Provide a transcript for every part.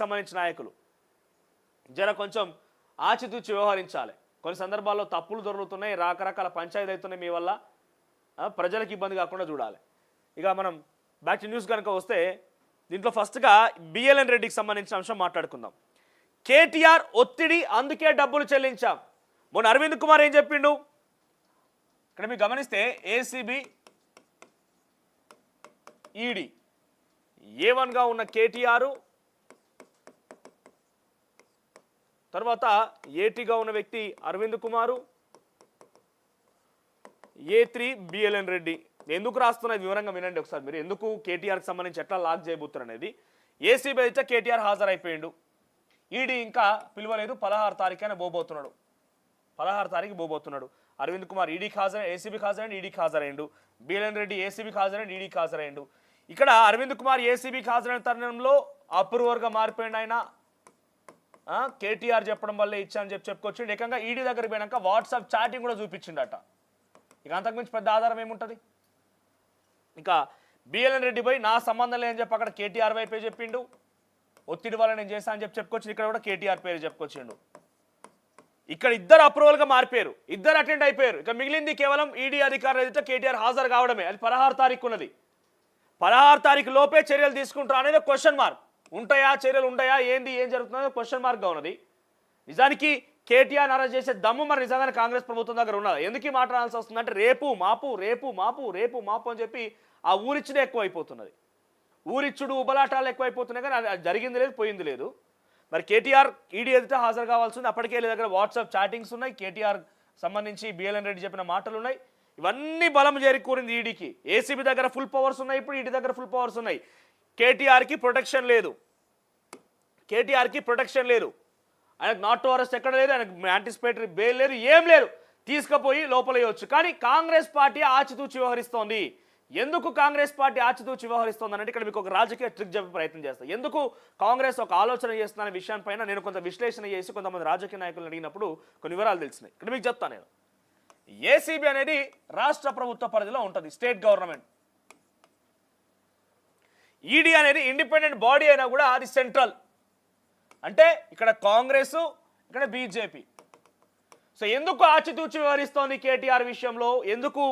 సంబంధించిన నాయకులు జర కొంచెం ఆచితూచి వ్యవహరించాలి. కొన్ని సందర్భాల్లో తప్పులు దొరుకుతున్నాయి, రకరకాల పంచాయతీ అవుతున్నాయి, మీ వల్ల ప్రజలకు ఇబ్బంది కాకుండా చూడాలి. ఇక మనం బ్యాక్ టు న్యూస్ కనుక వస్తే దీంట్లో ఫస్ట్గా బిఎల్ఎన్ రెడ్డికి సంబంధించిన అంశం మాట్లాడుకుందాం. కేటీఆర్ ఒత్తిడి అందుకే డబ్బులు చెల్లించాం. మొన్న అరవింద్ కుమార్ ఏం చెప్పిండు ఇక్కడ మీరు గమనిస్తే ఏసీబీ ఈడీ A1గా ఉన్న కేటీఆర్, తర్వాత ఏటీగా ఉన్న వ్యక్తి అరవింద్ కుమారు, A3 బిఎల్ఎన్ రెడ్డి. ఎందుకు రాస్తున్నది వివరంగా వినండి ఒకసారి మీరు. ఎందుకు కేటీఆర్కి సంబంధించి ఎట్లా లాక్ చేయబోతున్నారు అనేది. ఏసీబీ అయితే కేటీఆర్ హాజరైపోయిండు, ఈడీ ఇంకా పిలవలేదు, 16 తారీఖున పోబోతున్నాడు. 16 తారీఖు పోబోతున్నాడు. అరవింద్ కుమార్ ఈడీకి హాజరై, ఏసీబీకి హాజరైండు, ఈడీకి హాజరైండు. బిఎల్ఎన్ రెడ్డి ఏసీబీకి హాజరైండు, ఈడీకి హాజరైండు. ఇక్కడ అరవింద్ కుమార్ ఏసీబీకి హాజరైన తరుణంలో అప్రూవర్గా మారిపోయిండు ఆయన. కేటీఆర్ చెప్పడం వల్లే ఇచ్చానని చెప్పుకొచ్చిండు. ఏకంగా ఈడీ దగ్గరికి పోయినాక వాట్సాప్ చాటింగ్ కూడా చూపించిండట. ఇక అంతకుమించి పెద్ద ఆధారం ఏముంటుంది. ఇంకా బిఎల్ఎన్ రెడ్డి పోయి నా సంబంధం లేదని చెప్పి అక్కడ కేటీఆర్ వైపే చెప్పిండు. ఒత్తిడి వల్ల నేను చేశాను అని చెప్పుకొచ్చిండు. ఇక్కడ కూడా కేటీఆర్ పేరు చెప్పుకొచ్చిండు. ఇక్కడ ఇద్దరు అప్రూవల్గా మారిపోయారు, ఇద్దరు అటెండ్ అయిపోయారు. ఇక మిగిలింది కేవలం ఈడీ అధికారులు ఎదుట కేటీఆర్ హాజరు కావడమే. అది 16 తారీఖు ఉన్నది. 16 తారీఖు లోపే చర్యలు తీసుకుంటారు అనేది క్వశ్చన్ మార్క్. ఉంటాయా చర్యలు, ఉంటాయా, ఏంది ఏం జరుగుతుందో క్వశ్చన్ మార్క్గా ఉన్నది. నిజానికి కేటీఆర్ అరెస్ట్ చేసే దమ్ము మరి నిజంగానే కాంగ్రెస్ ప్రభుత్వం దగ్గర ఉన్నది. ఎందుకు మాట్లాడాల్సి వస్తుందంటే రేపు మాపు రేపు మాపు రేపు మాపు అని చెప్పి ఆ ఊరిచ్చుడే ఎక్కువైపోతున్నది. ఊరిచ్చుడు ఉబలాటాలు ఎక్కువైపోతున్నాయి, కానీ అది జరిగింది లేదు, పోయింది లేదు. మరి కేటీఆర్ ఈడీ ఎదుట హాజరు కావాల్సింది. అప్పటికే దగ్గర వాట్సాప్ చాటింగ్స్ ఉన్నాయి, కేటీఆర్ సంబంధించి బిఎల్ఎన్ రెడ్డి చెప్పిన మాటలు ఉన్నాయి. ఇవన్నీ బలం చేరికూరింది ఈడీకి. ఏసీబీ దగ్గర ఫుల్ పవర్స్ ఉన్నాయి, ఇప్పుడు ఈడీ దగ్గర ఫుల్ పవర్స్ ఉన్నాయి. కేటీఆర్కి ప్రొటెక్షన్ లేదు, కేటీఆర్కి ప్రొటెక్షన్ లేదు. ఆయనకు నాట్ టు అరెస్ట్ ఎక్కడ లేదు, ఆయనకు యాంటిసిపేటరీ బెయిల్ లేదు, ఏం లేదు. తీసుకుపోయి లోపలేయవచ్చు. కానీ కాంగ్రెస్ పార్టీ ఆచితూచి వ్యవహరిస్తోంది. ఎందుకు కాంగ్రెస్ పార్టీ ఆచితూచి వ్యవహరిస్తోంది అంటే ఇక్కడ మీకు ఒక రాజకీయ ట్రిక్ చెప్పే ప్రయత్నం చేస్తాను. ఎందుకు కాంగ్రెస్ ఒక ఆలోచన చేస్తున్న విషయాన్ని నేను కొంత విశ్లేషణ చేసి కొంతమంది రాజకీయ నాయకులను అడిగినప్పుడు కొన్ని వివరాలు తెలిసినాయి. ఇక్కడ మీకు చెప్తాను నేను. ఏసీబీ అనేది రాష్ట్ర ప్రభుత్వ పరిధిలో ఉంటుంది, స్టేట్ గవర్నమెంట్. ఈడీ అనేది ఇండిపెండెంట్ బాడీ అయినా కూడా అది సెంట్రల్. అంటే ఇక్కడ కాంగ్రెస్, ఇక్కడ బీజేపీ. సో ఎందుకు ఆచితూచి వ్యవహరిస్తోంది కేటీఆర్ విషయంలో, ఎందుకు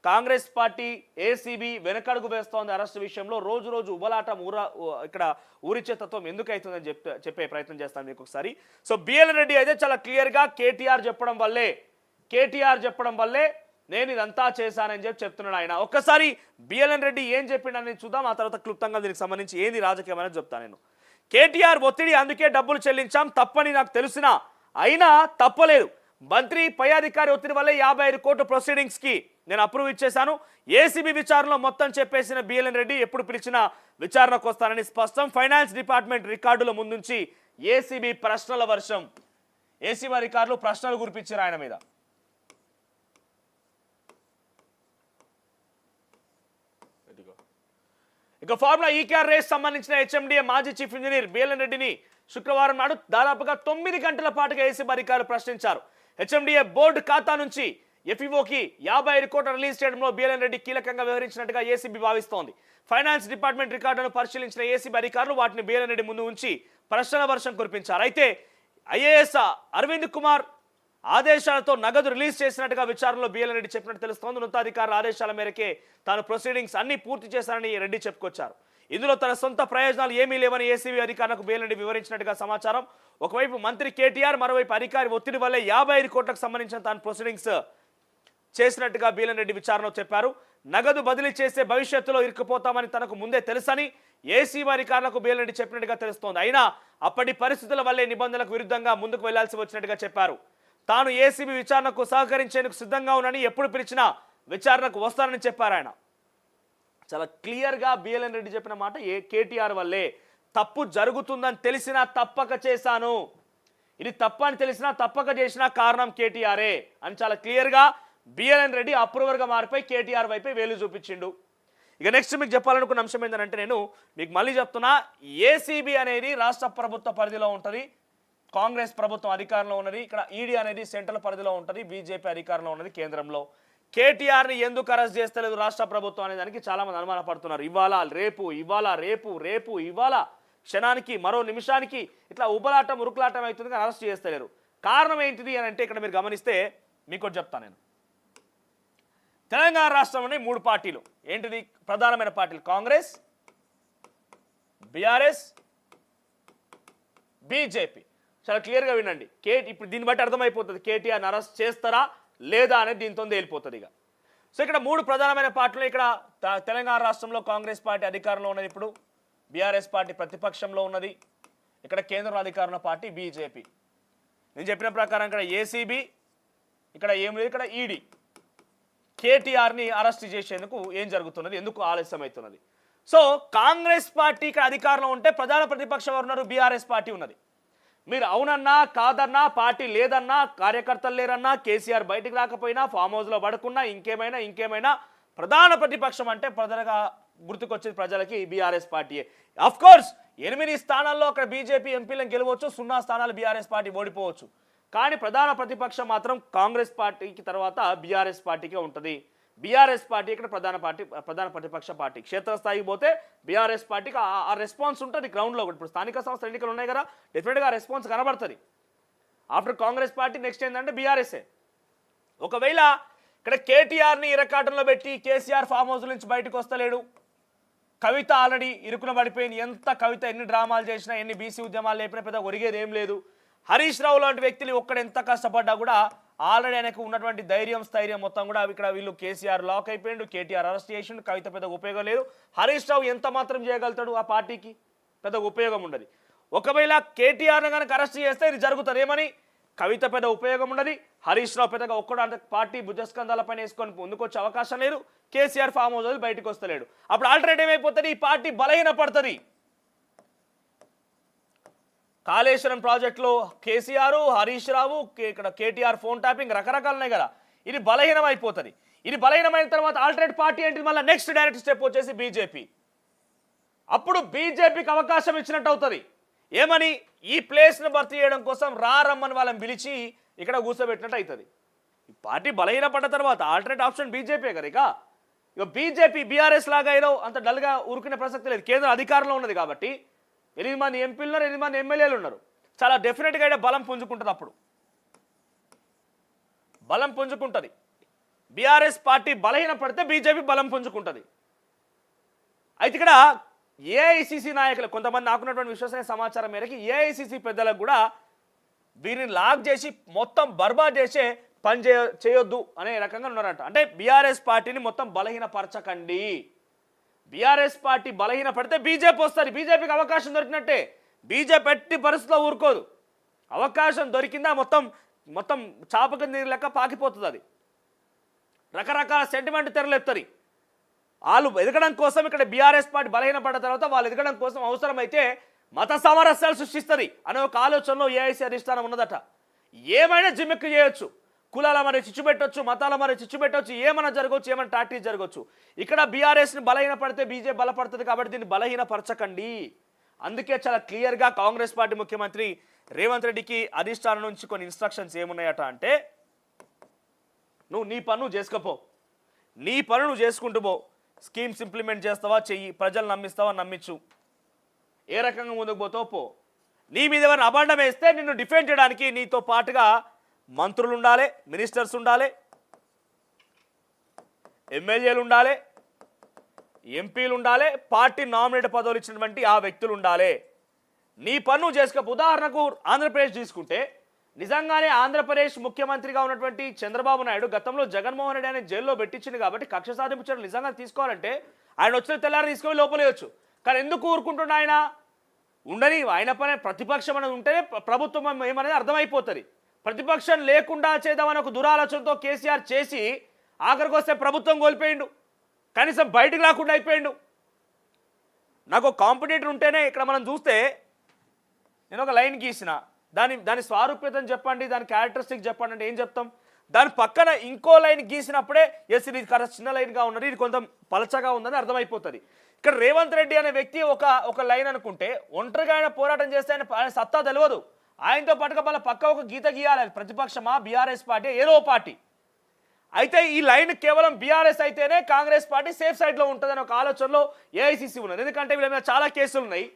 కాంగ్రెస్ పార్టీ ఏసీబీ వెనకడుగు వేస్తోంది అరెస్ట్ విషయంలో, రోజు రోజు ఉబలాటం ఇక్కడ ఊరిచ్చే తత్వం ఎందుకు అవుతుందని చెప్పే ప్రయత్నం చేస్తాను మీకు ఒకసారి. సో బిఎల్ఎన్ రెడ్డి అయితే చాలా క్లియర్గా కేటీఆర్ చెప్పడం వల్లే నేను ఇదంతా చేశానని చెప్తున్నాడు ఆయన. ఒక్కసారి బిఎల్ఎన్ రెడ్డి ఏం చెప్పిండని చూద్దాం, ఆ తర్వాత క్లుప్తంగా దీనికి సంబంధించి ఏంది రాజకీయం అనేది చెప్తాను నేను. కేటీఆర్ ఒత్తిడి అందుకే డబ్బులు చెల్లించాం, తప్పని నాకు తెలిసినా అయినా తప్పలేదు. మంత్రి పై అధికారి ఒత్తిడి వల్లే 55 కోట్ల ప్రొసీడింగ్స్కి నేను అప్రూవ్ ఇచ్చేశాను. ఏసీబీ విచారణలో మొత్తం చెప్పేసిన బిఎల్ఎన్ రెడ్డి ఎప్పుడు పిలిచినా విచారణకు వస్తానని స్పష్టం. ఫైనాన్స్ డిపార్ట్మెంట్ రికార్డుల ముందుంచి ఏసీబీ ప్రశ్నల వర్షం. ఏసీబీ అధికారులు ప్రశ్నలు కురిపించారు ఆయన మీద. ఇక ఫార్ములా ఈకార్ రేస్ సంబంధించిన హెచ్ఎండిఏ మాజీ చీఫ్ ఇంజనీర్ బిఎల్ఎన్ రెడ్డిని శుక్రవారం నాడు దాదాపుగా 9 గంటల పాటుగా ఏసీబీ అధికారులు ప్రశ్నించారు. హెచ్ఎండిఏ బోర్డు ఖాతా నుంచి ఎఫ్ఈఓకి 55 కోట్ల రిలీజ్ చేయడంలో బిఎల్ఎన్ రెడ్డి కీలకంగా వ్యవహరించినట్టుగా ఏసీబీ భావిస్తోంది. ఫైనాన్స్ డిపార్ట్మెంట్ రికార్డులను పరిశీలించిన ఏసీబీ అధికారులు వాటిని బిఎల్ఎన్ రెడ్డి ముందు ఉంచి ప్రశ్నల వర్షం కురిపించారు. అయితే ఐఏఎస్ అరవింద్ కుమార్ ఆదేశాలతో నగదు రిలీజ్ చేసినట్టుగా విచారణలో బిఎల్ఎన్ రెడ్డి చెప్పినట్టు తెలుస్తోంది. ఉన్నతాధికారుల ఆదేశాల మేరకే తాను ప్రొసీడింగ్స్ అన్ని పూర్తి చేశారని రెడ్డి చెప్పుకొచ్చారు. ఇందులో తన సొంత ప్రయోజనాలు ఏమీ లేవని ఏసీబీ అధికారులకు బిఎల్ఎన్ రెడ్డి వివరించినట్టుగా సమాచారం. ఒకవైపు మంత్రి కేటీఆర్, మరోవైపు అధికారి ఒత్తిడి వల్లే 55 కోట్లకు సంబంధించిన తాను ప్రొసీడింగ్స్ చేసినట్టుగా బిఎల్ఎన్ రెడ్డి విచారణలో చెప్పారు. నగదు బదిలీ చేసే భవిష్యత్తులో ఇరుక్కుపోతామని తనకు ముందే తెలుసని ఏసీబీ అధికారులకు బిఎల్ఎన్ రెడ్డి చెప్పినట్టుగా తెలుస్తోంది. అయినా అప్పటి పరిస్థితుల వల్లే నిబంధనలకు విరుద్ధంగా ముందుకు వెళ్లాల్సి వచ్చినట్టుగా చెప్పారు. తాను ఏసీబీ విచారణకు సహకరించేందుకు సిద్ధంగా ఉన్నానని, ఎప్పుడు పిలిచినా విచారణకు వస్తానని చెప్పారు ఆయన. చాలా క్లియర్గా బిఎల్ఎన్ రెడ్డి చెప్పిన మాట కేటీఆర్ వల్లే, తప్పు జరుగుతుందని తెలిసినా తప్పక చేశాను, ఇది తప్పు అని తెలిసినా తప్పక చేసిన కారణం కేటీఆరే అని చాలా క్లియర్గా బిఎల్ఎన్ రెడ్డి అప్రూవర్గా మారిపోయి కేటీఆర్ వైపే వేలు చూపించిండు. ఇక నెక్స్ట్ మీకు చెప్పాలనుకున్న అంశం ఏంటంటే నేను మీకు మళ్ళీ చెప్తున్నా, ఏసీబీ అనేది రాష్ట్ర ప్రభుత్వ పరిధిలో ఉంటుంది, కాంగ్రెస్ ప్రభుత్వం అధికారంలో ఉన్నది. ఇక్కడ ఈడీ అనేది సెంట్రల్ పరిధిలో ఉంటుంది, బీజేపీ అధికారంలో ఉన్నది కేంద్రంలో. కేటీఆర్ని ఎందుకు అరెస్ట్ చేస్తలేదు రాష్ట్ర ప్రభుత్వం అనే దానికి చాలామంది అనుమానపడుతున్నారు. ఇవాళ రేపు క్షణానికి మరో నిమిషానికి ఇట్లా ఉబలాటం ఉరుకులాటం అవుతుంది కానీ అరెస్ట్ చేస్తలేరు. కారణం ఏంటిది అని అంటే ఇక్కడ మీరు గమనిస్తే మీకు ఒకటి చెప్తాను నేను. తెలంగాణ రాష్ట్రంలోని 3 పార్టీలు ఏంటిది ప్రధానమైన పార్టీలు కాంగ్రెస్, బీఆర్ఎస్, బీజేపీ. చాలా క్లియర్గా వినండి. ఇప్పుడు దీన్ని బట్టి అర్థమైపోతుంది కేటీఆర్ని అరెస్ట్ చేస్తారా లేదా అనేది దీంతో తేలిపోతుంది ఇక. సో ఇక్కడ 3 ప్రధానమైన పార్టీలు. ఇక్కడ తెలంగాణ రాష్ట్రంలో కాంగ్రెస్ పార్టీ అధికారంలో ఉన్నది, ఇప్పుడు బీఆర్ఎస్ పార్టీ ప్రతిపక్షంలో ఉన్నది, ఇక్కడ కేంద్రంలో అధికారంలో పార్టీ బీజేపీ. నేను చెప్పిన ప్రకారం ఇక్కడ ఏసీబీ, ఇక్కడ ఏం లేదు, ఇక్కడ ఈడీ కేటీఆర్ని అరెస్ట్ చేసేందుకు ఏం జరుగుతున్నది, ఎందుకు ఆలస్యం అవుతున్నది. సో కాంగ్రెస్ పార్టీ ఇక్కడ అధికారంలో ఉంటే ప్రధాన ప్రతిపక్షం ఉన్నారు, బీఆర్ఎస్ పార్టీ ఉన్నది. మీరు అవునన్నా కాదన్నా, పార్టీ లేదన్నా, కార్యకర్తలు లేరన్నా, కేసీఆర్ బయటికి రాకపోయినా, ఫామ్ హౌస్లో పడుకున్నా, ఇంకేమైనా ప్రధాన ప్రతిపక్షం అంటే ప్రధానంగా గుర్తుకొచ్చేది ప్రజలకి బీఆర్ఎస్ పార్టీయే. అఫ్ కోర్స్ 8 స్థానాల్లో అక్కడ బీజేపీ ఎంపీలను గెలవచ్చు, 0 స్థానాలు బీఆర్ఎస్ పార్టీ ఓడిపోవచ్చు. కానీ ప్రధాన ప్రతిపక్షం మాత్రం కాంగ్రెస్ పార్టీకి తర్వాత బీఆర్ఎస్ పార్టీకే ఉంటుంది. బీఆర్ఎస్ పార్టీ ఇక్కడ ప్రధాన ప్రతిపక్ష పార్టీ. క్షేత్రస్థాయికి పోతే బీఆర్ఎస్ పార్టీకి ఆ రెస్పాన్స్ ఉంటుంది గ్రౌండ్లో. ఇప్పుడు స్థానిక సంస్థల ఎన్నికలు ఉన్నాయి కదా, డెఫినెట్గా రెస్పాన్స్ కనబడుతుంది. ఆఫ్టర్ కాంగ్రెస్ పార్టీ నెక్స్ట్ ఏంటంటే బీఆర్ఎస్ఏ. ఒకవేళ ఇక్కడ కేటీఆర్ని ఇరకాటంలో పెట్టి కేసీఆర్ ఫామ్ హౌస్ నుంచి బయటకు వస్తలేడు, కవిత ఆల్రెడీ ఇరుకున పడిపోయింది. ఎంత కవిత ఎన్ని డ్రామాలు చేసినా, ఎన్ని బీసీ ఉద్యమాలు లేపినా పెద్ద ఒరిగేది ఏం లేదు. హరీష్ రావు లాంటి వ్యక్తులు ఒక్కడ ఎంత కష్టపడ్డా కూడా ఆల్రెడీ ఆయనకు ఉన్నటువంటి స్థైర్యం మొత్తం కూడా ఇక్కడ వీళ్ళు కేసీఆర్ లాక్ అయిపోయిండు, కేటీఆర్ అరెస్ట్ చేసిండు, కవిత పెద్ద ఉపయోగం లేదు. హరీష్ రావు ఎంత మాత్రం చేయగలుగుతాడు, ఆ పార్టీకి పెద్ద ఉపయోగం ఉండదు. ఒకవేళ కేటీఆర్ని కనుక అరెస్ట్ చేస్తే ఇది జరుగుతుంది ఏమని, కవిత పెద్ద ఉపయోగం ఉండదు, హరీష్ రావు పెద్దగా ఒక్కడు అంత పార్టీ భుజస్కంధాల పైన వేసుకొని ముందుకొచ్చే అవకాశం లేదు, కేసీఆర్ ఫామ్ హౌస్ బయటకు వస్తలేడు. అప్పుడు ఆల్టర్నేటివ్ ఏమైపోతుంది, ఈ పార్టీ బలహీన పడుతుంది. కాళేశ్వరం ప్రాజెక్టులో కేసీఆర్, హరీష్ రావు, ఇక్కడ కేటీఆర్ ఫోన్ ట్యాపింగ్ రకరకాలు ఉన్నాయి కదా, ఇది బలహీనం అయిపోతుంది. ఇది బలహీనమైన తర్వాత ఆల్టర్నేట్ పార్టీ ఏంటి, మళ్ళీ నెక్స్ట్ డైరెక్ట్ స్టెప్ వచ్చేసి బీజేపీ. అప్పుడు బీజేపీకి అవకాశం ఇచ్చినట్టు అవుతుంది. ఏమని, ఈ ప్లేస్ను భర్తీ చేయడం కోసం రమ్మని వాళ్ళని పిలిచి ఇక్కడ కూర్చోబెట్టినట్టు అవుతుంది. ఈ పార్టీ బలహీనపడ్డ తర్వాత ఆల్టర్నేట్ ఆప్షన్ బీజేపీ కదా. ఇక బీజేపీ బీఆర్ఎస్ లాగా ఏదో అంత డల్గా ఉరుకునే ప్రసక్తి లేదు. కేంద్ర అధికారంలో ఉన్నది కాబట్టి 8 మంది ఎంపీలు ఉన్నారు, 8 మంది ఎమ్మెల్యేలు ఉన్నారు. చాలా డెఫినెట్గా అయితే బలం పుంజుకుంటుంది. అప్పుడు బలం పుంజుకుంటుంది. బీఆర్ఎస్ పార్టీ బలహీన పడితే బీజేపీ బలం పుంజుకుంటుంది. అయితే ఇక్కడ ఏఐసిసి నాయకులు కొంతమంది నాకున్నటువంటి విశ్వసనీయ సమాచారం మేరకు ఏఐసిసి పెద్దలకు కూడా వీరిని లాక్ చేసి మొత్తం బర్బాద్ చేసే పని చేయొద్దు అనే రకంగా ఉన్నారంట. అంటే బీఆర్ఎస్ పార్టీని మొత్తం బలహీనపరచకండి. బీఆర్ఎస్ పార్టీ బలహీన పడితే బీజేపీ వస్తుంది, బీజేపీకి అవకాశం దొరికినట్టే. బీజేపీ ఎట్టి పరిస్థితిలో ఊరుకోదు. అవకాశం దొరికిందా మొత్తం చాపక నీరు లెక్క పాకిపోతుంది. అది రకరకాల సెంటిమెంట్ తెరలేపుతుంది. వాళ్ళు ఎదగడం కోసం ఇక్కడ బీఆర్ఎస్ పార్టీ బలహీనపడ్డ తర్వాత వాళ్ళు ఎదగడం కోసం అవసరమైతే మత సామరస్యాలు సృష్టిస్తుంది అనే ఒక ఆలోచనలో ఏఐసీ అధిష్టానం ఉన్నదట. ఏమైనా జిమ్మిక్కు చేయొచ్చు, కులాల మరి చిచ్చు పెట్టవచ్చు, మతాల మరి చిచ్చు పెట్టవచ్చు, ఏమైనా జరగవచ్చు, ఏమైనా టాక్టిక్స్ జరగవచ్చు. ఇక్కడ బీఆర్ఎస్ని బలహీనపడితే బీజేపీ బలపడుతుంది కాబట్టి దీన్ని బలహీనపరచకండి. అందుకే చాలా క్లియర్గా కాంగ్రెస్ పార్టీ ముఖ్యమంత్రి రేవంత్ రెడ్డికి అధిష్టానం నుంచి కొన్ని ఇన్స్ట్రక్షన్స్ ఏమున్నాయట అంటే, నువ్వు నీ పని చేసుకపో, నీ పని నువ్వు చేసుకుంటూ పో, స్కీమ్స్ ఇంప్లిమెంట్ చేస్తావా చెయ్యి, ప్రజలు నమ్మిస్తావా నమ్మించు, ఏ రకంగా ముందుకు పోతావు పో. నీ మీద ఎవరైనా అబాండం వేస్తే నిన్ను డిఫెండ్ చేయడానికి నీతో పాటుగా మంత్రులు ఉండాలి, మినిస్టర్స్ ఉండాలి, ఎమ్మెల్యేలు ఉండాలి, ఎంపీలు ఉండాలి, పార్టీ నామినేట్ పదవులు ఇచ్చినటువంటి ఆ వ్యక్తులు ఉండాలి. నీ పన్ను చేసుకో. ఉదాహరణకు ఆంధ్రప్రదేశ్ తీసుకుంటే నిజంగానే ఆంధ్రప్రదేశ్ ముఖ్యమంత్రిగా ఉన్నటువంటి చంద్రబాబు నాయుడు గతంలో జగన్మోహన్ రెడ్డి ఆయన జైల్లో పెట్టించింది కాబట్టి కక్ష సాధింపు చర్యలు నిజంగా తీసుకోవాలంటే ఆయన వచ్చిన తెల్లారి తీసుకొని లోపలేయచ్చు. కానీ ఎందుకు ఊరుకుంటున్నా ఆయన ఉండని, ఆయన పైన ప్రతిపక్షం అనేది ఉంటేనే ప్రభుత్వం ఏమనేది అర్థమైపోతుంది. ప్రతిపక్షం లేకుండా చేద్దామని ఒక దురాలోచనతో కేసీఆర్ చేసి ఆఖరికి వస్తే ప్రభుత్వం కోల్పోయిండు, కనీసం బయటకు రాకుండా అయిపోయిండు. నాకు కాంపిటేటర్ ఉంటేనే ఇక్కడ మనం చూస్తే నేను ఒక లైన్ గీసిన, దాని స్వారూప్యతను చెప్పండి, దాని క్యారెక్టరిస్టిక్ చెప్పండి అంటే ఏం చెప్తాం? దాని పక్కన ఇంకో లైన్ గీసినప్పుడే ఎస్ ఇది చిన్న లైన్గా ఉన్నది, ఇది కొంచెం పలచగా ఉందని అర్థమైపోతుంది. ఇక్కడ రేవంత్ రెడ్డి అనే వ్యక్తి ఒక లైన్ అనుకుంటే ఒంటరిగా ఆయన పోరాటం చేస్తే ఆయన సత్తా తెలియదు. ఆయనతో పాటుగా వాళ్ళ పక్క ఒక గీత గీయాలి, ప్రతిపక్షమా బీఆర్ఎస్ పార్టీ ఏదో పార్టీ. అయితే ఈ లైన్ కేవలం బీఆర్ఎస్ అయితేనే కాంగ్రెస్ పార్టీ సేఫ్ సైడ్లో ఉంటుందని ఒక ఆలోచనలో ఏఐసిసి ఉన్నది. ఎందుకంటే వీళ్ళ మీద చాలా కేసులు ఉన్నాయి.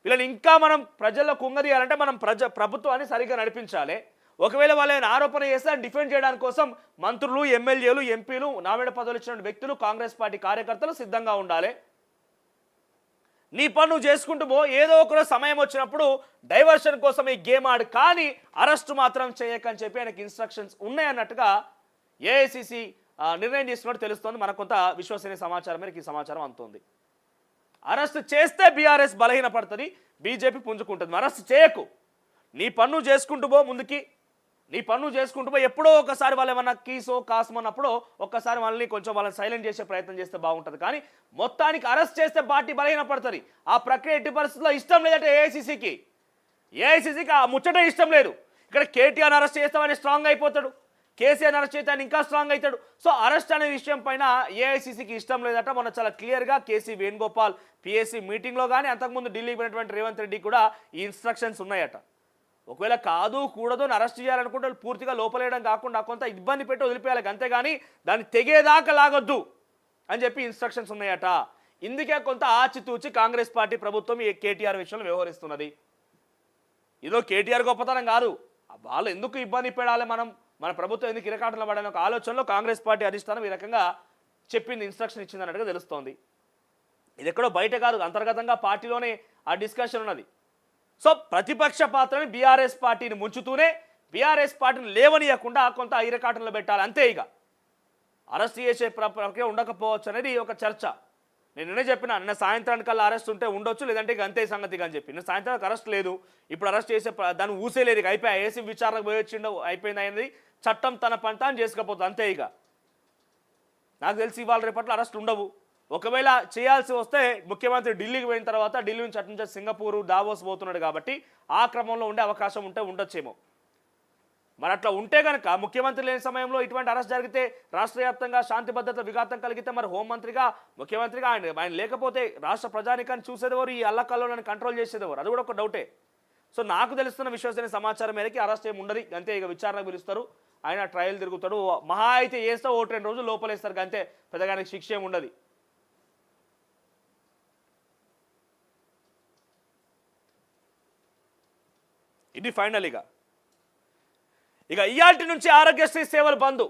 వీళ్ళని ఇంకా మనం ప్రజల్లో కుంగదీయాలంటే మనం ప్రభుత్వాన్ని సరిగ్గా నడిపించాలి. ఒకవేళ వాళ్ళని ఆరోపణ చేస్తే డిఫెండ్ చేయడానికి కోసం మంత్రులు, ఎమ్మెల్యేలు, ఎంపీలు, నామినేట్ పదవులు ఇచ్చిన వ్యక్తులు, కాంగ్రెస్ పార్టీ కార్యకర్తలు సిద్ధంగా ఉండాలి. నీ పని నువ్వు చేసుకుంటూ పో, ఏదో ఒక సమయం వచ్చినప్పుడు డైవర్షన్ కోసం ఈ గేమ్ ఆడు, కానీ అరెస్ట్ మాత్రం చేయకని చెప్పి ఆయనకి ఇన్స్ట్రక్షన్స్ ఉన్నాయన్నట్టుగా ఏఐసిసి నిర్ణయం తీసుకున్నట్టు తెలుస్తోంది. మనకు కొంత విశ్వసనీయ సమాచారం మేరకు ఈ సమాచారం అందుతోంది. అరెస్ట్ చేస్తే బీఆర్ఎస్ బలహీనపడుతుంది, బీజేపీ పుంజుకుంటుంది. అరెస్ట్ చేయకు, నీ పన్ను చేసుకుంటూ పో, ముందుకి నీ పన్ను చేసుకుంటూ పో. ఎప్పుడో ఒకసారి వాళ్ళు ఏమన్నా కీసో కాసమన్నప్పుడు ఒక్కసారి వాళ్ళని కొంచెం వాళ్ళని సైలెంట్ చేసే ప్రయత్నం చేస్తే బాగుంటుంది. కానీ మొత్తానికి అరెస్ట్ చేస్తే పార్టీ బలహీనపడుతుంది. ఆ ప్రక్రియ ఎట్టి పరిస్థితుల్లో ఇష్టం లేదంటే ఏఐసిసికి ఆ ముచ్చటే ఇష్టం లేదు. ఇక్కడ కేటీఆర్ అరెస్ట్ చేస్తామని స్ట్రాంగ్ అయిపోతాడు, కేసీఆర్ అరెస్ట్ చేస్తే ఆయన ఇంకా స్ట్రాంగ్ అవుతాడు. సో అరెస్ట్ అనే విషయం పైన ఏఐసిసికి ఇష్టం లేదట. మొన్న చాలా క్లియర్గా కేసీ వేణుగోపాల్ పిఎస్సి మీటింగ్లో కానీ అంతకుముందు ఢిల్లీకి పోయినటువంటి రేవంత్ రెడ్డి కూడా ఈ ఇన్స్ట్రక్షన్స్ ఉన్నాయట. ఒకవేళ కాదు కూడదు అని అరెస్ట్ చేయాలనుకుంటే పూర్తిగా లోపలేయడం కాకుండా కొంత ఇబ్బంది పెట్టి వదిలిపోయాలి, అంతేగాని దాన్ని తెగేదాకా లాగొద్దు అని చెప్పి ఇన్స్ట్రక్షన్స్ ఉన్నాయట. ఇందుకే కొంత ఆచితూచి కాంగ్రెస్ పార్టీ ప్రభుత్వం ఈ కేటీఆర్ విషయంలో వ్యవహరిస్తున్నది. ఇదో కేటీఆర్ గొప్పతనం కాదు, వాళ్ళు ఎందుకు ఇబ్బంది పెడాలి, మన ప్రభుత్వం ఎందుకు ఇరకాటంలో పడాలని ఒక ఆలోచనలో కాంగ్రెస్ పార్టీ అధిష్టానం ఈ రకంగా చెప్పింది, ఇన్స్ట్రక్షన్ ఇచ్చింది అన్నట్టుగా తెలుస్తోంది. ఇది ఎక్కడో బయట కాదు, అంతర్గతంగా పార్టీలోనే ఆ డిస్కషన్ ఉన్నది. సో ప్రతిపక్ష పాత్రని బీఆర్ఎస్ పార్టీని ముంచుతూనే బీఆర్ఎస్ పార్టీని లేవనీయకుండా కొంత ఇరకాటంలో పెట్టాలి, అంతే. ఇక అరెస్ట్ చేసే ప్రక్రియ ఉండకపోవచ్చు అనేది ఒక చర్చ. నేను నిన్నే చెప్పిన, నిన్న సాయంత్రానికల్లా అరెస్ట్ ఉంటే ఉండొచ్చు, లేదంటే ఇక అంతే సంగతిగా అని చెప్పి. నిన్న సాయంత్రానికి అరెస్ట్ లేదు, ఇప్పుడు అరెస్ట్ చేసే దాన్ని ఊసేలేదు, ఇక అయిపోయి ఏసీ విచారణకు పోయొచ్చిండో అయిపోయింది అనేది, చట్టం తన పని తాను చేసుకపోతుంది, అంతే. ఇక నాకు తెలిసి ఇవాళ రేపట్లో అరెస్ట్ ఉండవు. ఒకవేళ చేయాల్సి వస్తే ముఖ్యమంత్రి ఢిల్లీకి పోయిన తర్వాత ఢిల్లీ నుంచి అటు నుంచి సింగపూర్, దావోస్ పోతున్నాడు కాబట్టి ఆ క్రమంలో ఉండే అవకాశం ఉంటే ఉండొచ్చేమో. మరి అట్లా ఉంటే కనుక ముఖ్యమంత్రి లేని సమయంలో ఇటువంటి అరెస్ట్ జరిగితే రాష్ట్ర వ్యాప్తంగా శాంతి భద్రత విఘాతం కలిగితే మరి హోంమంత్రిగా ముఖ్యమంత్రిగా ఆయన లేకపోతే రాష్ట్ర ప్రజానికాన్ని చూసేదెవరు, ఈ అల్లకల్లోని కంట్రోల్ చేసేదెవరు, అది కూడా ఒక డౌటే. సో నాకు తెలుస్తున్న విశ్వసనీయ సమాచారం మేరకి అరెస్ట్ ఏమి ఉండదు, అంతే. ఇక విచారణకు పిలుస్తారు, ఆయన ట్రయల్ తిరుగుతాడు, మహా అయితే చేస్తే 1-2 రోజులు లోపలేస్తారు, అంతే. పెద్దగా శిక్ష ఏమి ఉండదు. ఇది ఫైనల్. ఇక ఇయాల్టి నుంచి ఆరోగ్యశ్రీ సేవలు బంద్.